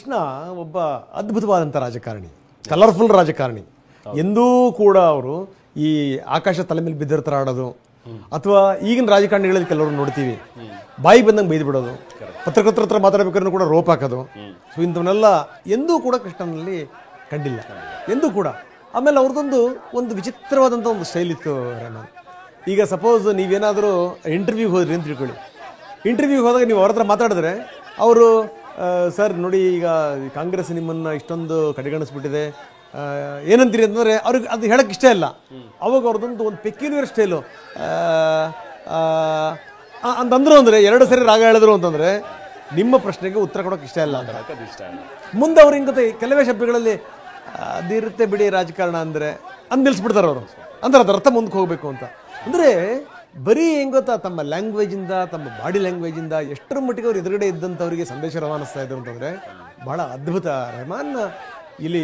ಕೃಷ್ಣ ಒಬ್ಬ ಅದ್ಭುತವಾದಂಥ ರಾಜಕಾರಣಿ, ಕಲರ್ಫುಲ್ ರಾಜಕಾರಣಿ. ಎಂದೂ ಕೂಡ ಅವರು ಈ ಆಕಾಶ ತಲೆ ಮೇಲೆ ಬಿದ್ದಿರ್ತಾರ ಆಡೋದು, ಅಥವಾ ಈಗಿನ ರಾಜಕಾರಣಿಗಳಲ್ಲಿ ಕೆಲವರು ನೋಡ್ತೀವಿ ಬಾಯಿಗೆ ಬಂದಂಗೆ ಬೈದು ಬಿಡೋದು, ಪತ್ರಕರ್ತರ ಹತ್ರ ಮಾತಾಡಬೇಕಾದ್ರೂ ಕೂಡ ರೋಪ್ ಹಾಕೋದು. ಸೊ ಇಂಥವನ್ನೆಲ್ಲ ಎಂದೂ ಕೂಡ ಕೃಷ್ಣನಲ್ಲಿ ಕಂಡಿಲ್ಲ, ಎಂದೂ ಕೂಡ. ಆಮೇಲೆ ಅವ್ರದ್ದೊಂದು ವಿಚಿತ್ರವಾದಂಥ ಒಂದು ಸ್ಟೈಲ್ ಇತ್ತು ರೆಹಮಾನ್. ಈಗ ಸಪೋಸ್ ನೀವೇನಾದರೂ ಇಂಟರ್ವ್ಯೂಗೆ ಹೋದ್ರಿ ಅಂತ ತಿಳ್ಕೊಳ್ಳಿ. ಇಂಟರ್ವ್ಯೂಗೆ ಹೋದಾಗ ನೀವು ಅವ್ರ ಹತ್ರ ಮಾತಾಡಿದ್ರೆ ಅವರು ಸರ್ ನೋಡಿ ಈಗ ಕಾಂಗ್ರೆಸ್ ನಿಮ್ಮನ್ನು ಇಷ್ಟೊಂದು ಕಡೆಗಣಿಸ್ಬಿಟ್ಟಿದೆ ಏನಂತೀರಿ ಅಂತಂದರೆ ಅವ್ರಿಗೆ ಅದು ಹೇಳೋಕ್ಕೆ ಇಷ್ಟ ಇಲ್ಲ. ಅವಾಗ ಅವ್ರದ್ದೊಂದು ಪೆಕ್ಯುಲಿಯರ್ ಸ್ಟೈಲು ಅಂತಂದ್ರು ಅಂದರೆ 2 ಸರಿ ರಾಗ ಹೇಳಿದ್ರು ಅಂತಂದರೆ ನಿಮ್ಮ ಪ್ರಶ್ನೆಗೆ ಉತ್ತರ ಕೊಡೋಕೆ ಇಷ್ಟ ಇಲ್ಲ ಅಂತ. ಮುಂದೆ ಅವ್ರು ಹಿಂಗತ್ತೆ ಕೆಲವೇ ಶಬ್ದಗಳಲ್ಲಿ ಅದಿರುತ್ತೆ ಬಿಡಿ ರಾಜಕಾರಣ ಅಂದರೆ ನಿಲ್ಲಿಸ್ಬಿಡ್ತಾರೆ ಅವರು. ಅಂದ್ರೆ ಅದರ ಅರ್ಥ ಮುಂದಕ್ಕೆ ಹೋಗಬೇಕು ಅಂತ. ಅಂದರೆ ಬರೀ ಹೆಂಗೆ ಗೊತ್ತಾ, ತಮ್ಮ ಲ್ಯಾಂಗ್ವೇಜಿಂದ, ತಮ್ಮ ಬಾಡಿ ಲ್ಯಾಂಗ್ವೇಜಿಂದ ಎಷ್ಟರ ಮಟ್ಟಿಗೆ ಅವ್ರು ಎದುರುಗಡೆ ಇದ್ದಂಥವರಿಗೆ ಸಂದೇಶ ರವಾನಿಸ್ತಾ ಇದ್ರು ಅಂತಂದರೆ ಭಾಳ ಅದ್ಭುತ. ರೆಹಮಾನ್ ಇಲ್ಲಿ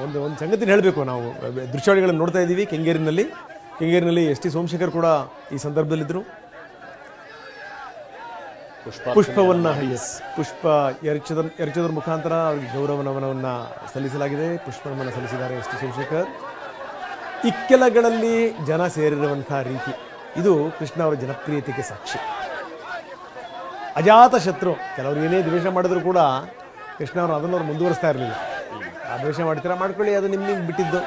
ಒಂದು ಸಂಗತಿನ ಹೇಳಬೇಕು. ನಾವು ದೃಶ್ಯಾವಳಿಗಳನ್ನು ನೋಡ್ತಾ ಇದ್ದೀವಿ ಕೆಂಗೇರಿನಲ್ಲಿ ಎಸ್ ಟಿ ಸೋಮಶೇಖರ್ ಕೂಡ ಈ ಸಂದರ್ಭದಲ್ಲಿದ್ದರು. ಪುಷ್ಪವನ್ನು ಪುಷ್ಪ ಎರಚೋದ್ರ ಮುಖಾಂತರ ಅವರಿಗೆ ಗೌರವ ನಮನವನ್ನು ಸಲ್ಲಿಸಲಾಗಿದೆ. ಪುಷ್ಪವನ್ನು ಸಲ್ಲಿಸಿದ್ದಾರೆ ಎಸ್ ಟಿ ಸೋಮಶೇಖರ್. ಇಕ್ಕೆಲಗಳಲ್ಲಿ ಜನ ಸೇರಿರುವಂಥ ರೀತಿ ಇದು ಕೃಷ್ಣ ಅವರ ಜನಪ್ರಿಯತೆಗೆ ಸಾಕ್ಷಿ. ಅಜಾತ ಶತ್ರು, ಕೆಲವರು ಏನೇ ದ್ವೇಷ ಮಾಡಿದ್ರು ಕೂಡ ಕೃಷ್ಣ ಅವರು ಅದನ್ನು ಅವ್ರು ಮುಂದುವರಿಸ್ತಾ ಇರಲಿಲ್ಲ. ಆ ದ್ವೇಷ ಮಾಡ್ತೀರಾ ಮಾಡ್ಕೊಳ್ಳಿ, ಅದು ನಿಮಗೆ ಬಿಟ್ಟಿದ್ದು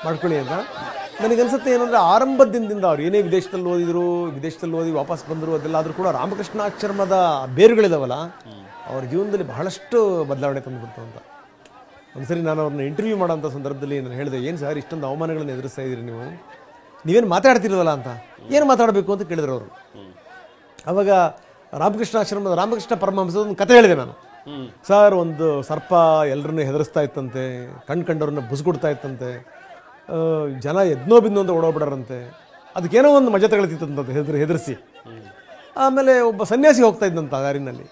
ಮಾಡ್ಕೊಳ್ಳಿ ಅಂತ. ನನಗನ್ಸುತ್ತೆ ಏನಂದರೆ ಆರಂಭದ ದಿನದಿಂದ ಅವ್ರು ಏನೇ ವಿದೇಶದಲ್ಲಿ ಓದಿ ವಾಪಸ್ ಬಂದರು, ಅದೆಲ್ಲಾದರೂ ಕೂಡ ರಾಮಕೃಷ್ಣಾಶ್ರಮದ ಬೇರುಗಳಿದಾವಲ್ಲ ಅವ್ರ ಜೀವನದಲ್ಲಿ ಬಹಳಷ್ಟು ಬದಲಾವಣೆ ತಂದುಬಿಡ್ತು ಅಂತ. ಒಂದ್ಸರಿ ನಾನು ಅವ್ರನ್ನ ಇಂಟರ್ವ್ಯೂ ಮಾಡೋಂಥ ಸಂದರ್ಭದಲ್ಲಿ ನಾನು ಹೇಳಿದೆ, ಏನು ಸರ್ ಇಷ್ಟೊಂದು ಅವಮಾನಗಳನ್ನು ಎದುರಿಸ್ತಾ ಇದ್ದೀರಿ ನೀವೇನು ಮಾತಾಡ್ತಿರಲ್ಲ ಅಂತ. ಏನು ಮಾತಾಡಬೇಕು ಅಂತ ಕೇಳಿದ್ರು ಅವರು. ಅವಾಗ ರಾಮಕೃಷ್ಣ ಪರಮಹಂಸದ ಒಂದು ಕತೆ ಹೇಳಿದೆ ನಾನು. ಸರ್, ಒಂದು ಸರ್ಪ ಎಲ್ಲರನ್ನೂ ಹೆದರಿಸ್ತಾ ಇತ್ತಂತೆ, ಕಂಡವ್ರನ್ನ ಬುಸ್ಕೊಡ್ತಾ ಇತ್ತಂತೆ, ಜನ ಎದ್ನೋ ಬಿದ್ನೋ ಅಂತ ಓಡೋಗ್ಬಿಡಾರಂತೆ, ಅದಕ್ಕೇನೋ ಒಂದು ಮಜಾ ತಗೊಳ್ತಿತ್ತಂತೆ ಹೆದರಿಸಿ. ಆಮೇಲೆ ಒಬ್ಬ ಸನ್ಯಾಸಿ ಹೋಗ್ತಾ ಇದ್ದಂತ ದಾರಿನಲ್ಲಿ,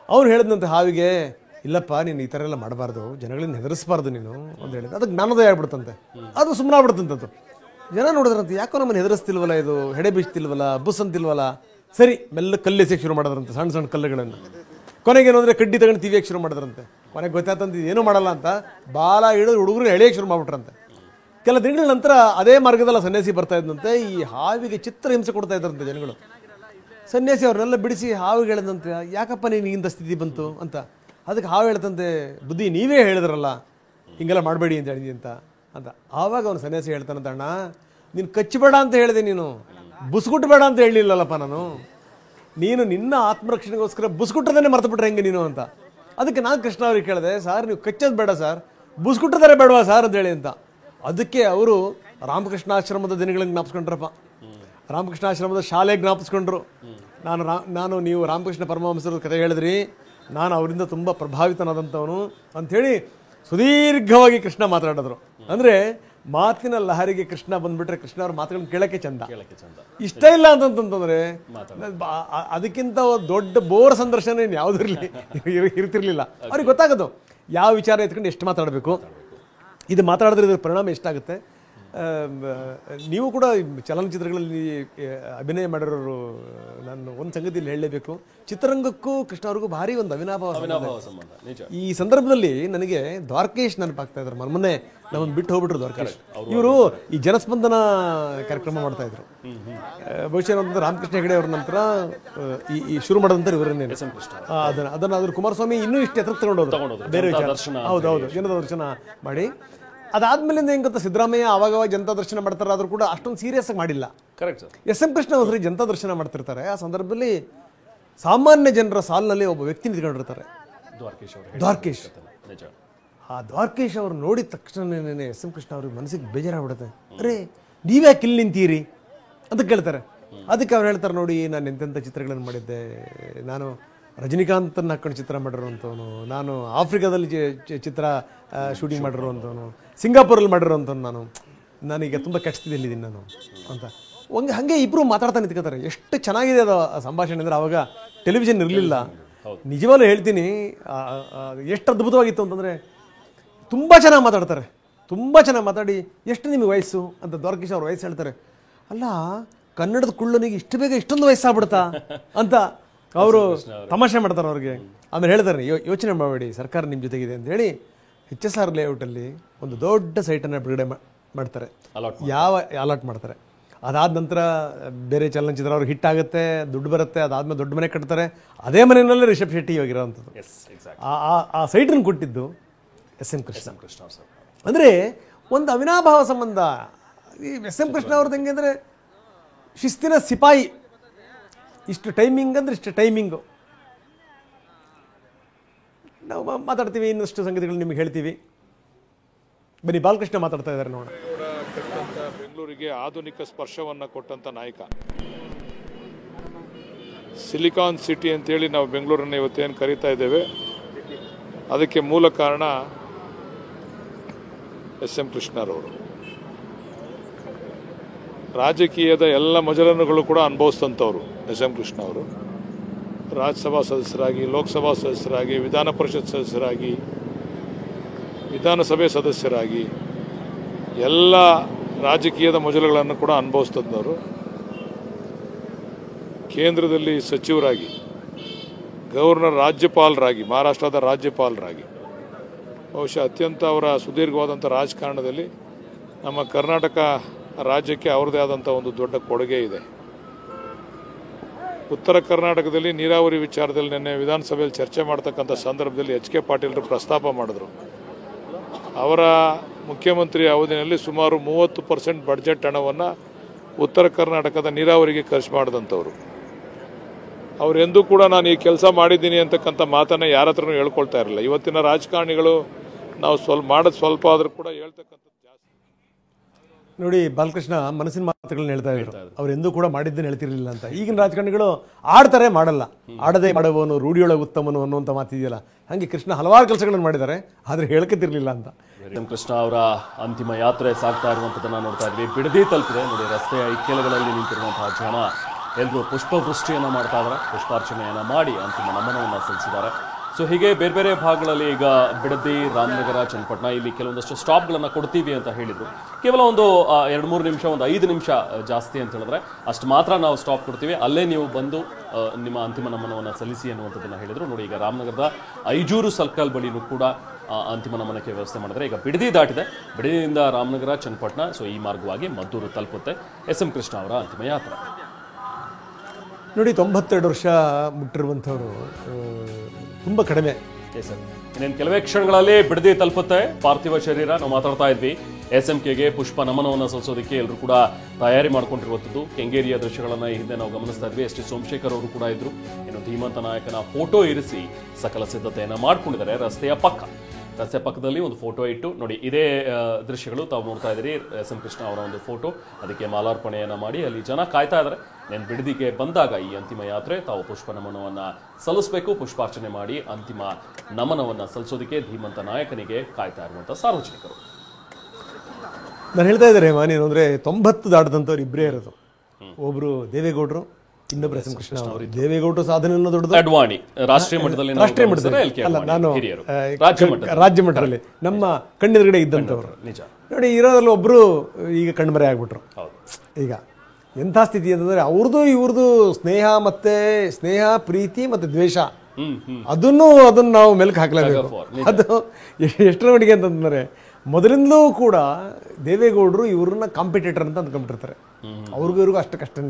ಅವ್ನು ಹೇಳಿದಂತೆ ಹಾವಿಗೆ, ಇಲ್ಲಪ್ಪ ನೀನು ಈ ಥರ ಎಲ್ಲ ಮಾಡಬಾರ್ದು, ಜನಗಳನ್ನ ಹೆದರಿಸಬಾರ್ದು ನೀನು ಅಂತ ಹೇಳಿದ. ಅದಕ್ಕೆ ಜ್ಞಾನೋದಯ ಆಗ್ಬಿಡ್ತಂತೆ, ಅದು ಸುಮ್ಮನೆ ಆಗ್ಬಿಡ್ತಂತದ್ದು. ಜನ ನೋಡಿದ್ರಂತೆ, ಯಾಕೋ ನಮ್ಮನ್ನು ಹೆದರಿಸ್ತಿಲ್ವಲ್ಲ, ಇದು ಹೆಡೆ ಬೀಸ್ತಿಲ್ವಲ್ಲ, ಬುಸ್ ಅಂತಿಲ್ವಲ್ಲ. ಸರಿ, ಮೆಲ್ಲ ಕಲ್ಲೆಸೆಗೆ ಶುರು ಮಾಡಿದ್ರಂತೆ, ಸಣ್ಣ ಸಣ್ಣ ಕಲ್ಲುಗಳನ್ನು. ಕೊನೆಗೇನು ಅಂದರೆ ಕಡ್ಡಿ ತಗೊಂಡು ಟಿವಿಯಾಗಿ ಶುರು ಮಾಡಿದ್ರಂತೆ. ಕೊನೆಗೆ ಗೊತ್ತಾಯ್ತಂತ ಏನೂ ಮಾಡಲ್ಲ ಅಂತ ಬಾಲ ಹಿಡಿದು ಹುಡುಗರು ಎಳೆಯಕ್ಕೆ ಶುರು ಮಾಡ್ಬಿಟ್ರಂತೆ. ಕೆಲ ದಿನಗಳ ನಂತರ ಅದೇ ಮಾರ್ಗದಲ್ಲಿ ಸನ್ಯಾಸಿ ಬರ್ತಾ ಇದ್ದಂತೆ. ಈ ಹಾವಿಗೆ ಚಿತ್ರಹಿಂಸೆ ಕೊಡ್ತಾ ಇದ್ರಂತೆ ಜನಗಳು. ಸನ್ಯಾಸಿ ಅವ್ರನ್ನೆಲ್ಲ ಬಿಡಿಸಿ ಹಾವಿಗೆ ಹೇಳಿದಂತೆ, ಯಾಕಪ್ಪ ನೀನು ಇಂಥ ಸ್ಥಿತಿ ಬಂತು ಅಂತ. ಅದಕ್ಕೆ ಹಾವು ಹೇಳ್ತಂತೆ, ಬುದ್ಧಿ ನೀವೇ ಹೇಳಿದ್ರಲ್ಲ ಹಿಂಗೆಲ್ಲ ಮಾಡಬೇಡಿ ಅಂತ ಹೇಳಿದಿ ಅಂತ. ಆವಾಗ ಅವನು ಸನ್ಯಾಸಿ ಹೇಳ್ತಾನಂತ, ಅಣ್ಣ ನೀನು ಕಚ್ಚಬೇಡ ಅಂತ ಹೇಳಿದೆ, ನೀನು ಬುಸ್ಗುಟ್ಬೇಡ ಅಂತ ಹೇಳಲಿಲ್ಲಲ್ಲಪ್ಪ ನಾನು. ನೀನು ನಿನ್ನ ಆತ್ಮರಕ್ಷಣೆಗೋಸ್ಕರ ಬುಸ್ಗುಟ್ಟದನ್ನೇ ಮರ್ತು ಬಿಟ್ರೆ ಹೆಂಗೆ ನೀನು ಅಂತ. ಅದಕ್ಕೆ ನಾನು ಕೃಷ್ಣ ಅವ್ರಿಗೆ ಕೇಳಿದೆ, ಸರ್ ನೀವು ಕಚ್ಚೋದು ಬೇಡ ಸರ್, ಬುಸ್ಗುಟ್ಟದರೆ ಬೇಡವಾ ಸರ್ ಅಂತ ಹೇಳಿ ಅಂತ. ಅದಕ್ಕೆ ಅವರು ರಾಮಕೃಷ್ಣಾಶ್ರಮದ ದಿನಗಳಿಗೆ ಜ್ಞಾಪಿಸ್ಕೊಂಡ್ರಪ್ಪ, ರಾಮಕೃಷ್ಣಾಶ್ರಮದ ಶಾಲೆ ಜ್ಞಾಪಿಸ್ಕೊಂಡ್ರು. ನೀವು ರಾಮಕೃಷ್ಣ ಪರಮಹಂಸರ ಕಥೆ ಹೇಳಿದ್ರಿ, ನಾನು ಅವರಿಂದ ತುಂಬ ಪ್ರಭಾವಿತನಾದಂಥವನು ಅಂಥೇಳಿ ಸುದೀರ್ಘವಾಗಿ ಕೃಷ್ಣ ಮಾತಾಡಿದ್ರು. ಅಂದರೆ ಮಾತಿನ ಲಹರಿಗೆ ಕೃಷ್ಣ ಬಂದ್ಬಿಟ್ರೆ ಕೃಷ್ಣ ಅವ್ರ ಮಾತುಗಳನ್ನ ಕೇಳೋಕ್ಕೆ ಚಂದ. ಇಷ್ಟ ಇಲ್ಲ ಅಂತಂತಂದ್ರೆ ಅದಕ್ಕಿಂತ ದೊಡ್ಡ ಬೋರ್ ಸಂದರ್ಶನ ಯಾವುದೂ ಇರ್ತಿರ್ಲಿಲ್ಲ. ಅವ್ರಿಗೆ ಗೊತ್ತಾಗೋದು ಯಾವ ವಿಚಾರ ಎತ್ಕೊಂಡು ಎಷ್ಟು ಮಾತಾಡಬೇಕು, ಇದು ಮಾತಾಡಿದ್ರೆ ಇದ್ರ ಪರಿಣಾಮ ಎಷ್ಟಾಗುತ್ತೆ. ನೀವು ಕೂಡ ಚಲನಚಿತ್ರಗಳಲ್ಲಿ ಅಭಿನಯ ಮಾಡಿರೋರು, ನಾನು ಒಂದು ಸಂಗತಿಯಲ್ಲಿ ಹೇಳಲೇಬೇಕು, ಚಿತ್ರರಂಗಕ್ಕೂ ಕೃಷ್ಣ ಅವ್ರಿಗೂ ಭಾರಿ ಒಂದು ಅವಿನಾಭಾವ ಸಂಬಂಧ. ಈ ಸಂದರ್ಭದಲ್ಲಿ ನನಗೆ ದ್ವಾರಕೇಶ್ ನೆನಪಾಗ್ತಾ ಇದ್ರು. ಮೊನ್ನೆ ನಮ್ಮನ್ನು ಬಿಟ್ಟು ಹೋಗ್ಬಿಟ್ರು ದ್ವಾರಕೇಶ್. ಇವರು ಈ ಜನಸ್ಪಂದನ ಕಾರ್ಯಕ್ರಮ ಮಾಡ್ತಾ ಇದ್ರು. ಬಹುಶಃ ಒಂದು ರಾಮಕೃಷ್ಣ ಹೆಗಡೆ ಅವ್ರ ನಂತರ ಈ ಶುರು ಮಾಡೋದಂತಾರೆ ಇವರನ್ನೇ. ಅದನ್ನ ಅದ್ರ ಕುಮಾರಸ್ವಾಮಿ ಇನ್ನೂ ಇಷ್ಟು ಎತ್ತರ ತಗೊಂಡೋದ್ರು, ಬೇರೆ ವಿಚಾರ. ಹೌದೌದು, ಜನದ ದರ್ಶನ ಮಾಡಿ ಅದಾದ್ಮೇಲಿಂದ ಹೆಂಗೆ ಗೊತ್ತಾ, ಸಿದ್ದರಾಮಯ್ಯ ಆವಾಗ ಜನತಾ ದರ್ಶನ ಮಾಡ್ತಾರೆ, ಆದ್ರೂ ಕೂಡ ಅಷ್ಟೊಂದು ಸೀರಿಯಸ್ ಆಗಿ ಮಾಡಿಲ್ಲ. Correct sir. S M Krishna ಅವರು ಜನತಾ ದರ್ಶನ ಮಾಡ್ತಿರ್ತಾರೆ. ಆ ಸಂದರ್ಭದಲ್ಲಿ ಸಾಮಾನ್ಯ ಜನರ ಸಾಲಿನಲ್ಲಿ ಒಬ್ಬ ವ್ಯಕ್ತಿ ನಿಂತ್ಕೊಂಡಿರ್ತಾರೆ, ದ್ವಾರಕೇಶ್. ಆ ದ್ವಾರಕೇಶ್ ಅವ್ರು ನೋಡಿದ ತಕ್ಷಣನೇ ಎಸ್ ಎಂ ಕೃಷ್ಣ ಅವ್ರಿಗೆ ಮನಸ್ಸಿಗೆ ಬೇಜಾರಾಗ್ಬಿಡುತ್ತೆ. ಅರೆ ನೀವ್ಯಾಕೆ ಇಲ್ಲಿ ನಿಂತೀರಿ ಅಂತ ಕೇಳ್ತಾರೆ. ಅದಕ್ಕೆ ಅವ್ರು ಹೇಳ್ತಾರೆ, ನೋಡಿ ನಾನು ಎಂತೆಂಥ ಚಿತ್ರಗಳನ್ನು ಮಾಡಿದ್ದೆ, ನಾನು ರಜನಿಕಾಂತನ್ನ ಹಾಕೊಂಡು ಚಿತ್ರ ಮಾಡಿರುವಂಥವನು, ನಾನು ಆಫ್ರಿಕಾದಲ್ಲಿ ಚಿತ್ರ ಶೂಟಿಂಗ್ ಮಾಡಿರುವಂಥವನು, ಸಿಂಗಾಪುರಲ್ಲಿ ಮಾಡಿರೋಂಥವ್ನು, ನಾನೀಗ ತುಂಬ ಕೆಟ್ಟದಿಲ್ಲಿದ್ದೀನಿ ನಾನು ಅಂತ. ಹಾಗೆ ಇಬ್ಬರು ಮಾತಾಡ್ತಾ ನಿಂತ್ಕೋತಾರೆ. ಎಷ್ಟು ಚೆನ್ನಾಗಿದೆ ಅದು ಸಂಭಾಷಣೆ ಅಂದರೆ. ಆವಾಗ ಟೆಲಿವಿಷನ್ ಇರಲಿಲ್ಲ. ನಿಜವಾಗ್ಲೂ ಹೇಳ್ತೀನಿ, ಎಷ್ಟು ಅದ್ಭುತವಾಗಿತ್ತು ಅಂತಂದರೆ ತುಂಬ ಚೆನ್ನಾಗಿ ಮಾತಾಡ್ತಾರೆ, ತುಂಬ ಚೆನ್ನಾಗಿ ಮಾತಾಡಿ, ಎಷ್ಟು ನಿಮಗೆ ವಯಸ್ಸು ಅಂತ ದ್ವಾರಕೇಶ್ ಅವ್ರ ವಯಸ್ಸು ಹೇಳ್ತಾರೆ. ಅಲ್ಲ, ಕನ್ನಡದ ಕುಳ್ಳನಿಗೆ ಇಷ್ಟು ಬೇಗ ಇಷ್ಟೊಂದು ವಯಸ್ಸಾಗ್ಬಿಡ್ತಾ ಅಂತ. ಅವರು ತಮಾಷೆ ಮಾಡ್ತಾರೆ ಅವ್ರಿಗೆ. ಆಮೇಲೆ ಹೇಳ್ತಾರೆ, ಯೋಚನೆ ಮಾಡಬೇಡಿ, ಸರ್ಕಾರ ನಿಮ್ಮ ಜೊತೆಗಿದೆ ಅಂತ ಹೇಳಿ HSR ಲೇಔಟಲ್ಲಿ ಒಂದು ದೊಡ್ಡ ಸೈಟನ್ನು ಬಿಡುಗಡೆ ಮಾಡ್ತಾರೆ, ಅಲಾಟ್ ಮಾಡ್ತಾರೆ. ಅದಾದ ನಂತರ ಬೇರೆ ಚಲನಚಿತ್ರ ಅವ್ರಿಗೆ ಹಿಟ್ ಆಗುತ್ತೆ, ದುಡ್ಡು ಬರುತ್ತೆ, ಅದಾದ್ಮೇಲೆ ದೊಡ್ಡ ಮನೆ ಕಟ್ತಾರೆ. ಅದೇ ಮನೆಯಲ್ಲೇ ರಿಷಬ್ ಶೆಟ್ಟಿ ಇವಾಗಿರೋವಂಥದ್ದು. ಆ ಸೈಟನ್ನು ಕೊಟ್ಟಿದ್ದು SM ಕೃಷ್ಣ. ಅಂದರೆ ಒಂದು ಅವಿನಾಭಾವ ಸಂಬಂಧ. ಈ SM ಕೃಷ್ಣ ಅವ್ರದ್ದು ಹೆಂಗೆ ಅಂದರೆ ಶಿಸ್ತಿನ ಸಿಪಾಯಿ. ಇಷ್ಟು ಟೈಮಿಂಗ್ ಅಂದರೆ ಇಷ್ಟು ಟೈಮಿಂಗು. ನಾವು ಮಾತಾಡ್ತೀವಿ, ಇನ್ನಷ್ಟು ಸಂಗತಿಗಳು ನಿಮಗೆ ಹೇಳ್ತೀವಿ. ಬನ್ನಿ, ಬಾಲಕೃಷ್ಣ ಮಾತಾಡ್ತಾ ಇದ್ದಾರೆ ನೋಡೋಣ. ಬೆಂಗಳೂರಿಗೆ ಆಧುನಿಕ ಸ್ಪರ್ಶವನ್ನು ಕೊಟ್ಟಂಥ ನಾಯಕ. ಸಿಲಿಕಾನ್ ಸಿಟಿ ಅಂತೇಳಿ ನಾವು ಬೆಂಗಳೂರನ್ನು ಇವತ್ತೇನು ಕರೀತಾ ಇದ್ದೇವೆ, ಅದಕ್ಕೆ ಮೂಲ ಕಾರಣ SM ಕೃಷ್ಣರವರು. ರಾಜಕೀಯದ ಎಲ್ಲ ಮಜಲನ್ನುಗಳು ಕೂಡ ಅನುಭವಿಸಿದಂಥವ್ರು SM ಕೃಷ್ಣ ಅವರು. ರಾಜ್ಯಸಭಾ ಸದಸ್ಯರಾಗಿ, ಲೋಕಸಭಾ ಸದಸ್ಯರಾಗಿ, ವಿಧಾನ ಪರಿಷತ್ ಸದಸ್ಯರಾಗಿ, ವಿಧಾನಸಭೆ ಸದಸ್ಯರಾಗಿ ಎಲ್ಲ ರಾಜಕೀಯದ ಮಜಲುಗಳನ್ನು ಕೂಡ ಅನುಭವಿಸಿದಂಥವರು. ಕೇಂದ್ರದಲ್ಲಿ ಸಚಿವರಾಗಿ, ಗವರ್ನರ್, ರಾಜ್ಯಪಾಲರಾಗಿ, ಮಹಾರಾಷ್ಟ್ರದ ರಾಜ್ಯಪಾಲರಾಗಿ, ಬಹುಶಃ ಅತ್ಯಂತ ಅವರ ಸುದೀರ್ಘವಾದಂಥ ರಾಜಕಾರಣದಲ್ಲಿ ನಮ್ಮ ಕರ್ನಾಟಕ ರಾಜ್ಯಕ್ಕೆ ಅವ್ರದ್ದೇ ಆದಂಥ ಒಂದು ದೊಡ್ಡ ಕೊಡುಗೆ ಇದೆ. ಉತ್ತರ ಕರ್ನಾಟಕದಲ್ಲಿ ನೀರಾವರಿ ವಿಚಾರದಲ್ಲಿ ನಿನ್ನೆ ವಿಧಾನಸಭೆಯಲ್ಲಿ ಚರ್ಚೆ ಮಾಡ್ತಕ್ಕಂಥ ಸಂದರ್ಭದಲ್ಲಿ HK ಪಾಟೀಲರು ಪ್ರಸ್ತಾಪ ಮಾಡಿದ್ರು. ಅವರ ಮುಖ್ಯಮಂತ್ರಿ ಅವಧಿಯಲ್ಲಿ ಸುಮಾರು 30% ಬಡ್ಜೆಟ್ ಹಣವನ್ನು ಉತ್ತರ ಕರ್ನಾಟಕದ ನೀರಾವರಿಗೆ ಖರ್ಚು ಮಾಡಿದಂಥವ್ರು. ಅವರೆಂದೂ ಕೂಡ ನಾನು ಈ ಕೆಲಸ ಮಾಡಿದ್ದೀನಿ ಅಂತಕ್ಕಂಥ ಮಾತನ್ನು ಯಾರ ಹತ್ರನೂ ಹೇಳ್ಕೊಳ್ತಾ ಇರಲಿಲ್ಲ. ಇವತ್ತಿನ ರಾಜಕಾರಣಿಗಳು ನಾವು ಸ್ವಲ್ಪ ಆದರೂ ಕೂಡ ಹೇಳ್ತಕ್ಕಂಥದ್ದು ಜಾಸ್ತಿ. ನೋಡಿ, ಬಾಲಕೃಷ್ಣ ಮನಸ್ಸಿನ ಮಾತುಗಳನ್ನ ಹೇಳ್ತಾ ಇದ್ರು, ಅವ್ರು ಎಂದೂ ಕೂಡ ಮಾಡಿದ್ದನ್ನು ಹೇಳ್ತಿರ್ಲಿಲ್ಲ ಅಂತ. ಈಗಿನ ರಾಜಕಾರಣಿಗಳು ಆಡ್ತಾರೆ, ಮಾಡಲ್ಲ. ಆಡದೆ ಮಾಡುವವನು ರೂಢಿಯೊಳಗೆ ಉತ್ತಮನು ಅನ್ನುವಂಥ ಮಾತಿದೆಯಲ್ಲ, ಹಾಗೆ ಕೃಷ್ಣ ಹಲವಾರು ಕೆಲಸಗಳನ್ನು ಮಾಡಿದ್ದಾರೆ, ಆದರೆ ಹೇಳ್ಕತಿರ್ಲಿಲ್ಲ ಅಂತ. ಕೃಷ್ಣ ಅವರ ಅಂತಿಮ ಯಾತ್ರೆ ಸಾಗ್ತಾ ಇರುವಂಥದ್ದನ್ನು ನೋಡ್ತಾ ಇದ್ವಿ. ಬಿಡದಿ ತಲುಪಿದೆ ನೋಡಿ, ರಸ್ತೆಯ ಇಕ್ಕೆಲಗಳಲ್ಲಿ ನಿಂತಿರುವಂತಹ ಜನ ಎಲ್ಲರೂ ಪುಷ್ಪವೃಷ್ಟಿಯನ್ನು ಮಾಡ್ತಾ ಇದ್ದಾರೆ, ಪುಷ್ಪಾರ್ಚನೆಯನ್ನು ಮಾಡಿ ಅಂತಿಮ ನಮನವನ್ನು ಸಲ್ಲಿಸಿದ್ದಾರೆ. ಸೊ ಹೀಗೆ ಬೇರೆ ಬೇರೆ ಭಾಗಗಳಲ್ಲಿ ಈಗ ಬಿಡದಿ, ರಾಮನಗರ, ಚನ್ನಪಟ್ಟಣ ಇಲ್ಲಿ ಕೆಲವೊಂದಷ್ಟು ಸ್ಟಾಪ್ಗಳನ್ನು ಕೊಡ್ತೀವಿ ಅಂತ ಹೇಳಿದರು. ಕೇವಲ ಒಂದು 2-3 ನಿಮಿಷ, ಒಂದು 5 ನಿಮಿಷ ಜಾಸ್ತಿ ಅಂತ ಹೇಳಿದ್ರೆ ಅಷ್ಟು ಮಾತ್ರ ನಾವು ಸ್ಟಾಪ್ ಕೊಡ್ತೀವಿ, ಅಲ್ಲೇ ನೀವು ಬಂದು ನಿಮ್ಮ ಅಂತಿಮ ನಮನವನ್ನು ಸಲ್ಲಿಸಿ ಅನ್ನುವಂಥದ್ದನ್ನು ಹೇಳಿದರು. ನೋಡಿ, ಈಗ ರಾಮನಗರದ ಐಜೂರು ಸರ್ಕಲ್ ಬಳಿನೂ ಕೂಡ ಅಂತಿಮ ನಮನಕ್ಕೆ ವ್ಯವಸ್ಥೆ ಮಾಡಿದರೆ. ಈಗ ಬಿಡದಿ ದಾಟಿದೆ, ಬಿಡದಿಯಿಂದ ರಾಮನಗರ, ಚನ್ನಪಟ್ಟಣ, ಸೊ ಈ ಮಾರ್ಗವಾಗಿ ಮದ್ದೂರು ತಲುಪುತ್ತೆ SM ಕೃಷ್ಣ ಅವರ ಅಂತಿಮ ಯಾತ್ರೆ. ನೋಡಿ, 92 ವರ್ಷ ಮುಟ್ಟಿರುವಂಥವ್ರು ತುಂಬ ಕಡಿಮೆ. ಸರ್, ಇನ್ನೇನು ಕೆಲವೇ ಕ್ಷಣಗಳಲ್ಲಿ ಬಿಡದಿ ತಲುಪುತ್ತೆ ಪಾರ್ಥಿವ ಶರೀರ. ನಾವು ಮಾತಾಡ್ತಾ ಇದ್ವಿ, SMKಗೆ ಪುಷ್ಪ ನಮನವನ್ನು ಸಲ್ಲಿಸೋದಕ್ಕೆ ಎಲ್ಲರೂ ಕೂಡ ತಯಾರಿ ಮಾಡ್ಕೊಂಡಿರುವಂಥದ್ದು. ಕೆಂಗೇರಿಯ ದೃಶ್ಯಗಳನ್ನು ಈ ಹಿಂದೆ ನಾವು ಗಮನಿಸ್ತಾ ಇದ್ವಿ. ST ಸೋಮಶೇಖರ್ ಅವರು ಕೂಡ ಇದ್ರು. ಇನ್ನು ಧೀಮಂತ ನಾಯಕನ ಫೋಟೋ ಇರಿಸಿ ಸಕಲ ಸಿದ್ಧತೆಯನ್ನು ಮಾಡ್ಕೊಂಡಿದ್ದಾರೆ. ರಸ್ತೆಯ ಪಕ್ಕದಲ್ಲಿ ಒಂದು ಫೋಟೋ ಇಟ್ಟು ನೋಡಿ, ಇದೇ ದೃಶ್ಯಗಳು ತಾವು ನೋಡ್ತಾ ಇದ್ದೀರಿ. SM ಕೃಷ್ಣ ಅವರ ಒಂದು ಫೋಟೋ, ಅದಕ್ಕೆ ಮಾಲಾರ್ಪಣೆಯನ್ನು ಮಾಡಿ ಅಲ್ಲಿ ಜನ ಕಾಯ್ತಾ ಇದ್ದಾರೆ. నేను ಬಿಡದಿಗೆ ಬಂದಾಗ ಈ ಅಂತಿಮ ಯಾತ್ರೆ ತಾವು ಪುಷ್ಪ ನಮನವನ್ನು ಸಲ್ಲಿಸಬೇಕು, ಪುಷ್ಪಾರ್ಚನೆ ಮಾಡಿ ಅಂತಿಮ ನಮನವನ್ನು ಸಲ್ಲಿಸೋದಕ್ಕೆ ಧೀಮಂತ ನಾಯಕನಿಗೆ ಕಾಯ್ತಾ ಇರುವಂಥ ಸಾರ್ವಜನಿಕರು. ನಾನು ಹೇಳ್ತಾ ಇದ್ದಾರೆ ನೀನು ಅಂದರೆ 90 ದಾಟದಂಥವ್ರು ಇಬ್ಬರೇ ಇರೋದು. ಒಬ್ಬರು ದೇವೇಗೌಡರು, ಇನ್ನೊಬ್ಬರು SM ಕೃಷ್ಣ ಅವರು. ದೇವೇಗೌಡರು ಸಾಧನೆ ದೊಡ್ಡದು, ಅಡ್ವಾಣಿ ರಾಷ್ಟ್ರೀಯ ಮಟ್ಟದಲ್ಲಿ ಅಲ್ಲ, ನಾನು ರಾಜ್ಯ ಮಟ್ಟದಲ್ಲಿ ನಮ್ಮ ಕಣ್ಣೆದುರುಗಡೆ ಇದ್ದಂಥವ್ರು. ನಿಜ ನೋಡಿ, ಇರೋದ್ರಲ್ಲಿ ಒಬ್ಬರು ಈಗ ಕಣ್ಮರೆ ಆಗ್ಬಿಟ್ರು. ಈಗ ಎಂಥ ಸ್ಥಿತಿ ಅಂತಂದರೆ ಅವ್ರದ್ದು ಇವ್ರದ್ದು ಸ್ನೇಹ ಪ್ರೀತಿ ಮತ್ತು ದ್ವೇಷ, ಅದನ್ನು ನಾವು ಮೆಲುಕು ಹಾಕಲೇಬೇಕು. ಅದು ಎಷ್ಟರ ಮಟ್ಟಿಗೆ ಅಂತಂದರೆ ಮೊದಲಿಂದಲೂ ಕೂಡ ದೇವೇಗೌಡರು ಇವ್ರನ್ನ ಕಾಂಪಿಟೇಟರ್ ಅಂತ ಅಂದ್ಕೊಂಡ್ಬಿಟ್ಟಿರ್ತಾರೆ. ಅವ್ರಿಗೂ ಇವ್ರಿಗೂ ಅಷ್ಟಕ್ಕಷ್ಟೇ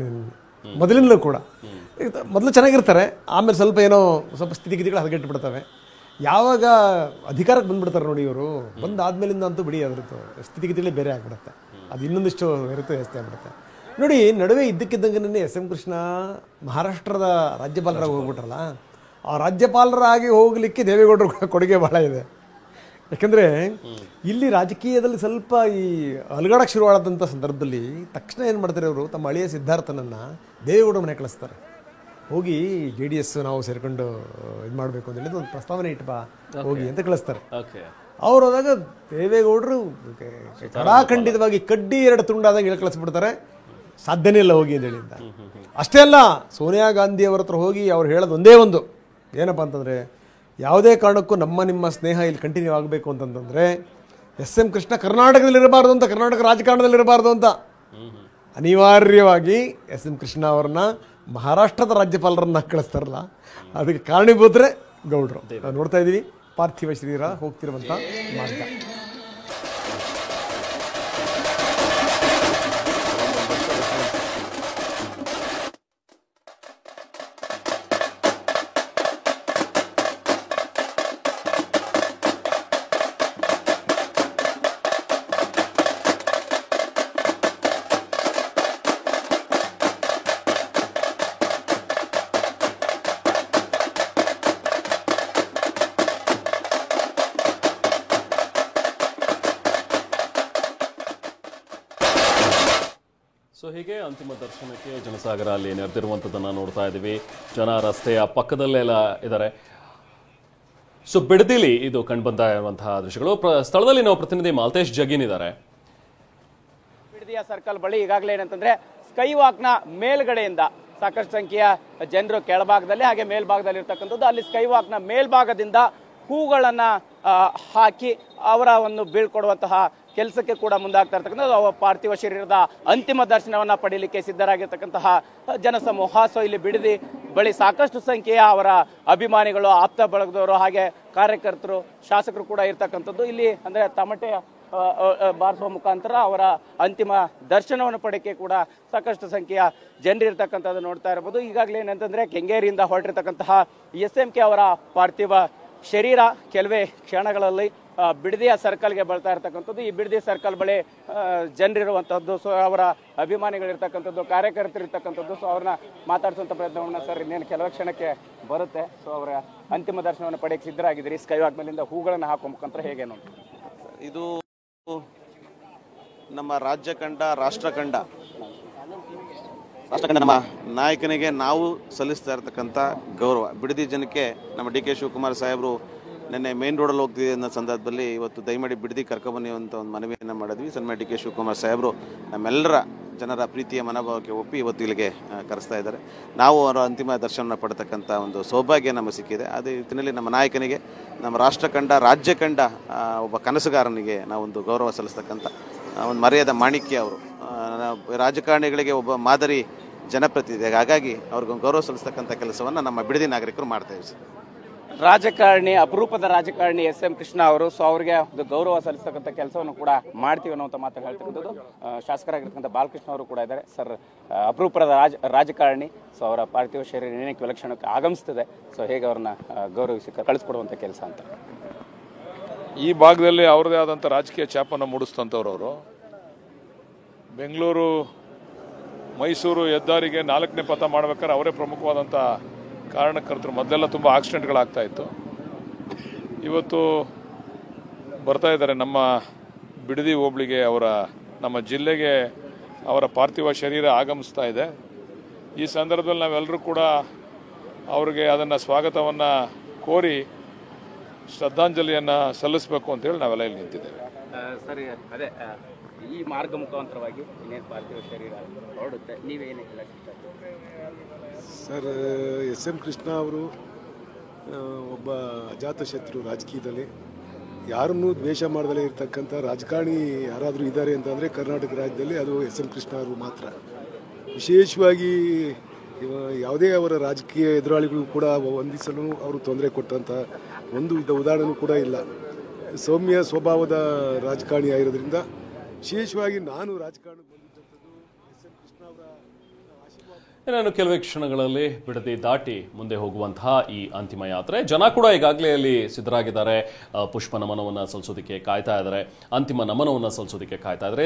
ಮೊದಲಿಂದಲೂ ಕೂಡ. ಮೊದಲು ಚೆನ್ನಾಗಿರ್ತಾರೆ, ಆಮೇಲೆ ಸ್ವಲ್ಪ ಸ್ಥಿತಿಗತಿಗಳು ಹದಗೆಟ್ಟು ಬಿಡ್ತವೆ. ಯಾವಾಗ ಅಧಿಕಾರಕ್ಕೆ ಬಂದ್ಬಿಡ್ತಾರೆ ನೋಡಿ ಇವರು, ಬಂದಾದ್ಮೇಲಿಂದ ಅಂತೂ ಬಿಡಿ ಅದ್ರದ್ದು ಸ್ಥಿತಿಗತಿಗಳೇ ಬೇರೆ ಆಗ್ಬಿಡುತ್ತೆ. ಅದು ಇನ್ನೊಂದಿಷ್ಟು ಜಾಸ್ತಿ ಆಗ್ಬಿಡುತ್ತೆ. ನೋಡಿ, ನಡುವೆ ಇದ್ದಕ್ಕಿದ್ದಂಗೆ SM ಕೃಷ್ಣ ಮಹಾರಾಷ್ಟ್ರದ ರಾಜ್ಯಪಾಲರಾಗಿ ಹೋಗ್ಬಿಟ್ರಲ್ಲ, ಆ ರಾಜ್ಯಪಾಲರಾಗಿ ಹೋಗಲಿಕ್ಕೆ ದೇವೇಗೌಡರ ಕೊಡುಗೆ ಭಾಳ ಇದೆ. ಯಾಕಂದರೆ ಇಲ್ಲಿ ರಾಜಕೀಯದಲ್ಲಿ ಸ್ವಲ್ಪ ಈ ಅಲುಗಾಡಕ್ಕೆ ಶುರುವಾದಂಥ ಸಂದರ್ಭದಲ್ಲಿ ತಕ್ಷಣ ಏನು ಮಾಡ್ತಾರೆ ಅವರು, ತಮ್ಮ ಅಳಿಯ ಸಿದ್ಧಾರ್ಥನನ್ನು ದೇವೇಗೌಡರ ಮನೆ ಕಳಿಸ್ತಾರೆ. ಹೋಗಿ JDS ನಾವು ಸೇರ್ಕೊಂಡು ಇದು ಮಾಡಬೇಕು ಅಂತ ಹೇಳಿದ್ರೆ ಒಂದು ಪ್ರಸ್ತಾವನೆ ಇಟ್ಟು ಹೋಗಿ ಅಂತ ಕಳಿಸ್ತಾರೆ. ಅವ್ರು ಹೋದಾಗ ದೇವೇಗೌಡರು ಖಂಡಿತವಾಗಿ ಕಡ್ಡಿ 2 ತುಂಡಾದಾಗ ಹೇಳಿ ಕಳಿಸ್ಬಿಡ್ತಾರೆ, ಸಾಧ್ಯನೇ ಇಲ್ಲ ಹೋಗಿ ಅಂತ ಹೇಳಿದ್ದ. ಅಷ್ಟೇ ಅಲ್ಲ, ಸೋನಿಯಾ ಗಾಂಧಿ ಅವರ ಹತ್ರ ಹೋಗಿ ಅವ್ರು ಹೇಳೋದು ಒಂದೇ ಒಂದು ಏನಪ್ಪ ಅಂತಂದರೆ, ಯಾವುದೇ ಕಾರಣಕ್ಕೂ ನಿಮ್ಮ ಸ್ನೇಹ ಇಲ್ಲಿ ಕಂಟಿನ್ಯೂ ಆಗಬೇಕು ಅಂತಂತಂದರೆ SM ಕೃಷ್ಣ ಕರ್ನಾಟಕದಲ್ಲಿರಬಾರ್ದು ಅಂತ, ಕರ್ನಾಟಕ ರಾಜಕಾರಣದಲ್ಲಿರಬಾರ್ದು ಅಂತ ಅನಿವಾರ್ಯವಾಗಿ SM ಕೃಷ್ಣ ಅವ್ರನ್ನ ಮಹಾರಾಷ್ಟ್ರದ ರಾಜ್ಯಪಾಲರನ್ನ ಕಳಿಸ್ತಾರಲ್ಲ, ಅದಕ್ಕೆ ಕಾರಣೀಭೂತರೇ ಗೌಡ್ರು. ನಾವು ನೋಡ್ತಾ ಇದ್ದೀವಿ ಪಾರ್ಥಿವ ಶರೀರ ಹೋಗ್ತಿರುವಂಥ ಮಾರ್ಗ. ಸೊ ಹೀಗೆ ಅಂತಿಮ ದರ್ಶನಕ್ಕೆ ಜನಸಾಗರ ಅಲ್ಲಿ ನೆರೆದಿರುವಂಥದ್ದನ್ನು ನೋಡ್ತಾ ಇದ್ದೀವಿ. ಜನ ರಸ್ತೆಯ ಪಕ್ಕದಲ್ಲೆಲ್ಲ ಇದ್ದಾರೆ. ಸೊ ಬಿಡದಿಲಿ ಇದು ಕಂಡುಬಂದ ಇರುವಂತಹ ದೃಶ್ಯಗಳು. ಸ್ಥಳದಲ್ಲಿ ನಾವು ಪ್ರತಿನಿಧಿ ಮಾಲ್ತೇಶ್ ಜಗೀನ್ ಇದ್ದಾರೆ. ಬಿಡದಿಯ ಸರ್ಕಲ್ ಬಳಿ ಈಗಾಗಲೇ ಏನಂತಂದ್ರೆ ಸ್ಕೈ ವಾಕ್ನ ಮೇಲ್ಗಡೆಯಿಂದ ಸಾಕಷ್ಟು ಸಂಖ್ಯೆಯ ಜನರು ಕೆಳಭಾಗದಲ್ಲಿ ಹಾಗೆ ಮೇಲ್ಭಾಗದಲ್ಲಿ ಇರ್ತಕ್ಕಂಥದ್ದು. ಅಲ್ಲಿ ಸ್ಕೈ ವಾಕ್ನ ಮೇಲ್ಭಾಗದಿಂದ ಹೂಗಳನ್ನ ಹಾಕಿ ಅವರ ಒಂದು ಬೀಳ್ಕೊಡುವಂತಹ ಕೆಲಸಕ್ಕೆ ಕೂಡ ಮುಂದಾಗ್ತಾ ಇರ್ತಕ್ಕಂಥದ್ದು. ಪಾರ್ಥಿವ ಶರೀರದ ಅಂತಿಮ ದರ್ಶನವನ್ನ ಪಡೀಲಿಕ್ಕೆ ಸಿದ್ಧರಾಗಿರ್ತಕ್ಕಂತಹ ಜನಸಮೂಹ. ಸೊ ಇಲ್ಲಿ ಬಿಡದಿ ಬಳಿ ಸಾಕಷ್ಟು ಸಂಖ್ಯೆಯ ಅವರ ಅಭಿಮಾನಿಗಳು, ಆಪ್ತ ಬಳಗದವರು ಹಾಗೆ ಕಾರ್ಯಕರ್ತರು, ಶಾಸಕರು ಕೂಡ ಇರ್ತಕ್ಕಂಥದ್ದು. ಇಲ್ಲಿ ಅಂದ್ರೆ ತಮಟೆ ಬಾರಿಸುವ ಮುಖಾಂತರ ಅವರ ಅಂತಿಮ ದರ್ಶನವನ್ನು ಪಡೆಯಕ್ಕೆ ಕೂಡ ಸಾಕಷ್ಟು ಸಂಖ್ಯೆಯ ಜನರು ಇರ್ತಕ್ಕಂಥದ್ದು ನೋಡ್ತಾ ಇರಬಹುದು. ಈಗಾಗಲೇ ಏನಂತಂದ್ರೆ ಕೆಂಗೇರಿಯಿಂದ ಹೊರಟಿರ್ತಕ್ಕಂತಹ SMK ಅವರ ಪಾರ್ಥಿವ ಶರೀರ ಕೆಲವೇ ಕ್ಷಣಗಳಲ್ಲಿ ಬಿಡದಿಯ ಸರ್ಕಲ್ಗೆ ಬರ್ತಾ ಇರ್ತಕ್ಕಂಥದ್ದು. ಈ ಬಿಡದಿ ಸರ್ಕಲ್ ಬಳಿ ಜನರಿರುವಂಥದ್ದು, ಸೊ ಅವರ ಅಭಿಮಾನಿಗಳಿರ್ತಕ್ಕಂಥದ್ದು, ಕಾರ್ಯಕರ್ತರಿರ್ತಕ್ಕಂಥದ್ದು. ಸೊ ಅವ್ರನ್ನ ಮಾತಾಡಿಸುವಂಥ ಪ್ರಯತ್ನವನ್ನ ಸರ್ ಇನ್ನೇನು ಕೆಲವು ಕ್ಷಣಕ್ಕೆ ಬರುತ್ತೆ. ಸೊ ಅವರ ಅಂತಿಮ ದರ್ಶನವನ್ನು ಪಡೆಯಕ್ಕೆ ಸಿದ್ಧರಾಗಿದ್ದೀರಿ. ಸ್ಕೈ ವಾಕ್ ಮೇಲಿಂದ ಹೂಗಳನ್ನು ಹಾಕುವ ಮುಖಾಂತರ ಹೇಗೇನು? ಇದು ನಮ್ಮ ರಾಜ್ಯ ಕಂಡ ರಾಷ್ಟ್ರಕಂಡ ನಮ್ಮ ನಾಯಕನಿಗೆ ನಾವು ಸಲ್ಲಿಸ್ತಾ ಇರತಕ್ಕಂಥ ಗೌರವ. ಬಿಡದಿ ಜನಕ್ಕೆ ನಮ್ಮ DK ಶಿವಕುಮಾರ್ ಸಾಹೇಬರು ನಿನ್ನೆ ಮೇನ್ ರೋಡಲ್ಲಿ ಹೋಗ್ತಿದೆ ಅನ್ನೋ ಸಂದರ್ಭದಲ್ಲಿ ಇವತ್ತು ದಯಮಾಡಿ ಬಿಡದಿ ಕರ್ಕೊಬನ್ನಿ ಅಂತ ಒಂದು ಮನವಿಯನ್ನು ಮಾಡಿದ್ವಿ. ಸನ್ಮಾನ್ಯ DK ಶಿವಕುಮಾರ್ ಸಾಹೇಬರು ನಮ್ಮೆಲ್ಲರ ಜನರ ಪ್ರೀತಿಯ ಮನೋಭಾವಕ್ಕೆ ಒಪ್ಪಿ ಇವತ್ತು ಇಲ್ಲಿಗೆ ಕರೆಸ್ತಾ ಇದ್ದಾರೆ. ನಾವು ಅವರ ಅಂತಿಮ ದರ್ಶನ ಪಡ್ತಕ್ಕಂಥ ಒಂದು ಸೌಭಾಗ್ಯ ನಮಗೆ ಸಿಕ್ಕಿದೆ. ಅದೇ ರೀತಿಯಲ್ಲಿ ನಮ್ಮ ನಾಯಕನಿಗೆ, ನಮ್ಮ ರಾಷ್ಟ್ರ ಕಂಡ ರಾಜ್ಯ ಕಂಡ ಒಬ್ಬ ಕನಸುಗಾರನಿಗೆ ನಾವೊಂದು ಗೌರವ ಸಲ್ಲಿಸ್ತಕ್ಕಂಥ ಒಂದು ಮರ್ಯಾದ ಮಾಣಿಕ್ಯ ಅವರು. ರಾಜಕಾರಣಿಗಳಿಗೆ ಒಬ್ಬ ಮಾದರಿ ಜನಪ್ರತಿನಿಧಿ. ಹಾಗಾಗಿ ಅವ್ರಿಗೊಂದು ಗೌರವ ಸಲ್ಲಿಸ್ತಕ್ಕಂಥ ಕೆಲಸವನ್ನು ನಮ್ಮ ಬಿಡದಿ ನಾಗರಿಕರು ಮಾಡ್ತಾ ಇದ್ದೀವಿ. ರಾಜಕಾರಣಿ, ಅಪರೂಪದ ರಾಜಕಾರಣಿ SM ಕೃಷ್ಣ ಅವರು. ಸೊ ಅವರಿಗೆ ಒಂದು ಗೌರವ ಸಲ್ಲಿಸ್ತಕ್ಕಂಥ ಕೆಲಸವನ್ನು ಕೂಡ ಮಾಡ್ತೀವಿ ಅನ್ನೋಂಥ ಮಾತು ಹೇಳ್ತಕ್ಕಂಥದ್ದು. ಶಾಸಕರಾಗಿರ್ತಕ್ಕಂಥ ಬಾಲಕೃಷ್ಣ ಅವರು ಕೂಡ ಇದ್ದಾರೆ. ಸರ್, ಅಪರೂಪದ ರಾಜಕಾರಣಿ. ಸೊ ಅವರ ಪಾರ್ಥಿವ ಶರೀರ ಏನಕ್ಕೆ ವಿಲಕ್ಷಣಕ್ಕೆ ಆಗಮಿಸ್ತದೆ. ಸೊ ಹೇಗೆ ಅವ್ರನ್ನ ಗೌರವಿಸಿ ಕಳಿಸ್ಕೊಡುವಂಥ ಕೆಲಸ ಅಂತ ಈ ಭಾಗದಲ್ಲಿ ಅವ್ರದೇ ಆದಂಥ ರಾಜಕೀಯ ಛಾಪನ್ನು ಮೂಡಿಸ್ತಂಥವ್ರು ಅವರು. ಬೆಂಗಳೂರು ಮೈಸೂರು ಹೆದ್ದಾರಿಗೆ 4ನೇ ಪಥ ಮಾಡ್ಬೇಕಾದ್ರೆ ಅವರೇ ಪ್ರಮುಖವಾದಂಥ ಕಾರಣಕರ್ತರು. ಮೊದಲೆಲ್ಲ ತುಂಬ ಆಕ್ಸಿಡೆಂಟ್ಗಳಾಗ್ತಾ ಇತ್ತು. ಇವತ್ತು ಬರ್ತಾ ಇದ್ದಾರೆ ನಮ್ಮ ಬಿಡದಿ ಹೋಬಳಿಗೆ, ನಮ್ಮ ಜಿಲ್ಲೆಗೆ ಅವರ ಪಾರ್ಥಿವ ಶರೀರ ಆಗಮಿಸ್ತಾ ಇದೆ. ಈ ಸಂದರ್ಭದಲ್ಲಿ ನಾವೆಲ್ಲರೂ ಕೂಡ ಅವ್ರಿಗೆ ಅದನ್ನು ಸ್ವಾಗತವನ್ನು ಕೋರಿ ಶ್ರದ್ಧಾಂಜಲಿಯನ್ನು ಸಲ್ಲಿಸಬೇಕು ಅಂತೇಳಿ ನಾವೆಲ್ಲ ಇಲ್ಲಿ ನಿಂತಿದ್ದೇವೆ. ಸರಿ, ಅದೇ ಈ ಮಾರ್ಗ ಮುಖಾಂತರವಾಗಿ ಇನ್ನೇನು ಪಾರ್ಥಿವ ಶರೀರ ಹೊರಡುತ್ತೆ, ನೀವೇನು ಹೇಳಕ್ಕೆ ಸರ್? SM ಕೃಷ್ಣ ಅವರು ಒಬ್ಬ ಅಜಾತಶತ್ರು ರಾಜಕೀಯದಲ್ಲಿ. ಯಾರನ್ನೂ ದ್ವೇಷ ಮಾಡದಲ್ಲೇ ಇರ್ತಕ್ಕಂಥ ರಾಜಕಾರಣಿ ಯಾರಾದರೂ ಇದ್ದಾರೆ ಅಂತಂದರೆ ಕರ್ನಾಟಕ ರಾಜ್ಯದಲ್ಲಿ ಅದು SM ಕೃಷ್ಣ ಅವರು ಮಾತ್ರ. ವಿಶೇಷವಾಗಿ ಯಾವುದೇ ಅವರ ರಾಜಕೀಯ ಎದುರಾಳಿಗಳು ಕೂಡ ವಂದಿಸಲು ಅವರು ತೊಂದರೆ ಕೊಟ್ಟಂಥ ಒಂದು ಉದಾಹರಣೆಯೂ ಕೂಡ ಇಲ್ಲ. ಸೌಮ್ಯ ಸ್ವಭಾವದ ರಾಜಕಾರಣಿ ಆಗಿರೋದ್ರಿಂದ ವಿಶೇಷವಾಗಿ ನಾನು ರಾಜಕಾರಣಕ್ಕೆ ಬಂದಿದ್ದಂಥದ್ದು SM ಕೃಷ್ಣ ಅವರ ಇನ್ನು ಕೆಲವೇ ಕ್ಷಣಗಳಲ್ಲಿ ಬಿಡದಿ ದಾಟಿ ಮುಂದೆ ಹೋಗುವಂತಹ ಈ ಅಂತಿಮ ಯಾತ್ರೆ. ಜನ ಕೂಡ ಈಗಾಗಲೇ ಅಲ್ಲಿ ಸಿದ್ಧರಾಗಿದ್ದಾರೆ. ಪುಷ್ಪ ನಮನವನ್ನು ಸಲ್ಲಿಸೋದಕ್ಕೆ ಕಾಯ್ತಾ ಇದ್ದಾರೆ, ಅಂತಿಮ ನಮನವನ್ನು ಸಲ್ಲಿಸೋದಕ್ಕೆ ಕಾಯ್ತಾ ಇದ್ದಾರೆ.